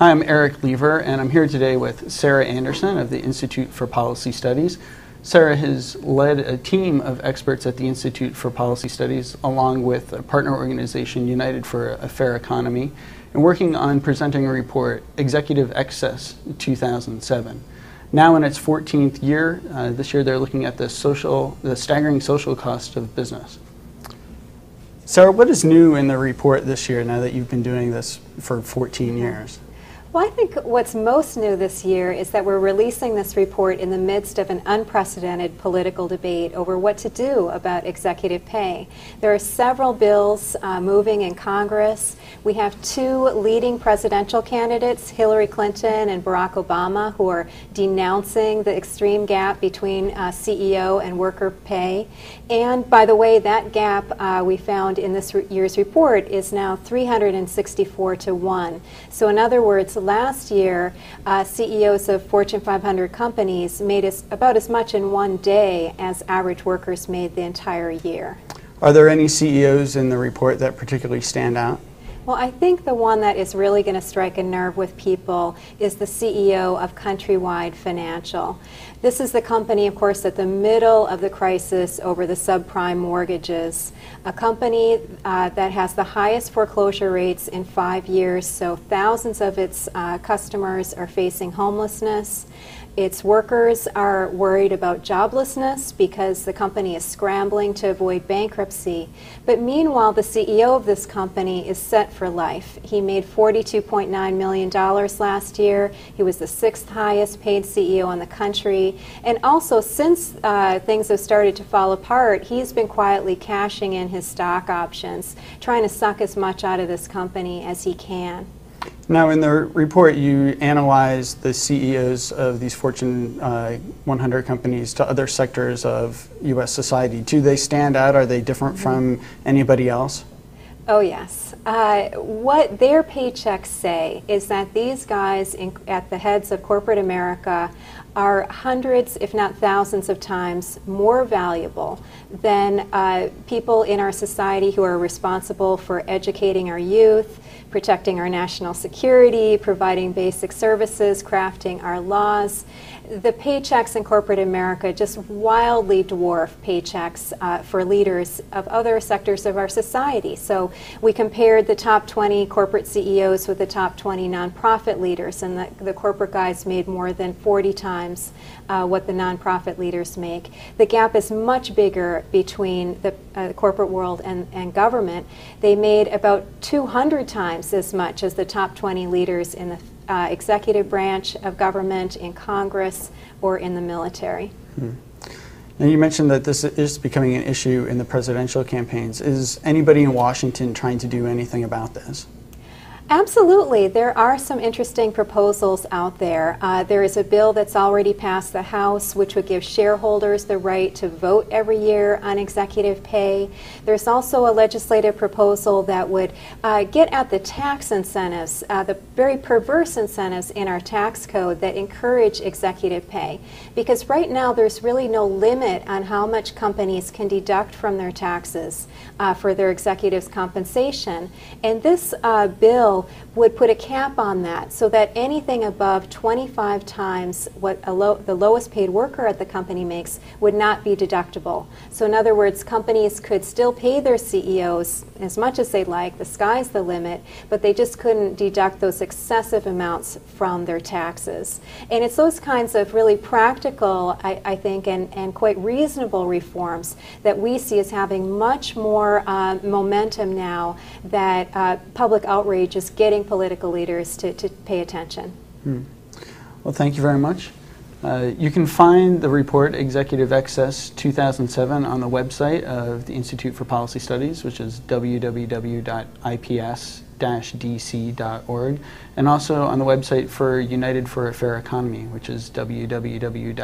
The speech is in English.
Hi, I'm Eric Lever, and I'm here today with Sarah Anderson of the Institute for Policy Studies. Sarah has led a team of experts at the Institute for Policy Studies, along with a partner organization, United for a Fair Economy, and working on presenting a report, Executive Excess 2007. Now in its 14th year, this year they're looking at the staggering social cost of business. Sarah, what is new in the report this year, now that you've been doing this for 14 years? Well, I think what's most new this year is that we're releasing this report in the midst of an unprecedented political debate over what to do about executive pay. There are several bills moving in Congress. We have two leading presidential candidates, Hillary Clinton and Barack Obama, who are denouncing the extreme gap between CEO and worker pay. And by the way, that gap we found in this year's report is now 364 to 1. So in other words, last year, CEOs of Fortune 500 companies made about as much in one day as average workers made the entire year. Are there any CEOs in the report that particularly stand out? Well, I think the one that is really going to strike a nerve with people is the CEO of Countrywide Financial. This is the company, of course, at the middle of the crisis over the subprime mortgages. A company that has the highest foreclosure rates in 5 years, so thousands of its customers are facing homelessness. Its workers are worried about joblessness because the company is scrambling to avoid bankruptcy. But meanwhile, the CEO of this company is set for life. He made $42.9 million last year. He was the 6th highest paid CEO in the country. And also, since things have started to fall apart, he's been quietly cashing in his stock options, trying to suck as much out of this company as he can. Now, in the report, you analyze the CEOs of these Fortune 100 companies to other sectors of U.S. society. Do they stand out? Are they different from anybody else? Oh, yes. What their paychecks say is that these guys at the heads of corporate America are hundreds, if not thousands of times more valuable than people in our society who are responsible for educating our youth, protecting our national security, providing basic services, crafting our laws. The paychecks in corporate America just wildly dwarf paychecks for leaders of other sectors of our society. So we compared the top 20 corporate CEOs with the top 20 nonprofit leaders, and the corporate guys made more than 40 times what the nonprofit leaders make. The gap is much bigger between the corporate world and government. They made about 200 times as much as the top 20 leaders in the executive branch of government, in Congress, or in the military. Now, you mentioned that this is becoming an issue in the presidential campaigns. Is anybody in Washington trying to do anything about this? Absolutely. There are some interesting proposals out there. There is a bill that's already passed the House which would give shareholders the right to vote every year on executive pay. There's also a legislative proposal that would get at the tax incentives, the very perverse incentives in our tax code that encourage executive pay. Because right now there's really no limit on how much companies can deduct from their taxes for their executives' compensation. And this bill would put a cap on that so that anything above 25 times what the lowest paid worker at the company makes would not be deductible. So in other words, companies could still pay their CEOs as much as they'd like, the sky's the limit, but they just couldn't deduct those excessive amounts from their taxes. And it's those kinds of really practical, I think, and quite reasonable reforms that we see as having much more momentum now that public outrage is getting political leaders to pay attention. Well, thank you very much. You can find the report Executive Excess 2007 on the website of the Institute for Policy Studies, which is www.ips-dc.org, and also on the website for United for a Fair Economy, which is www.ufe.org.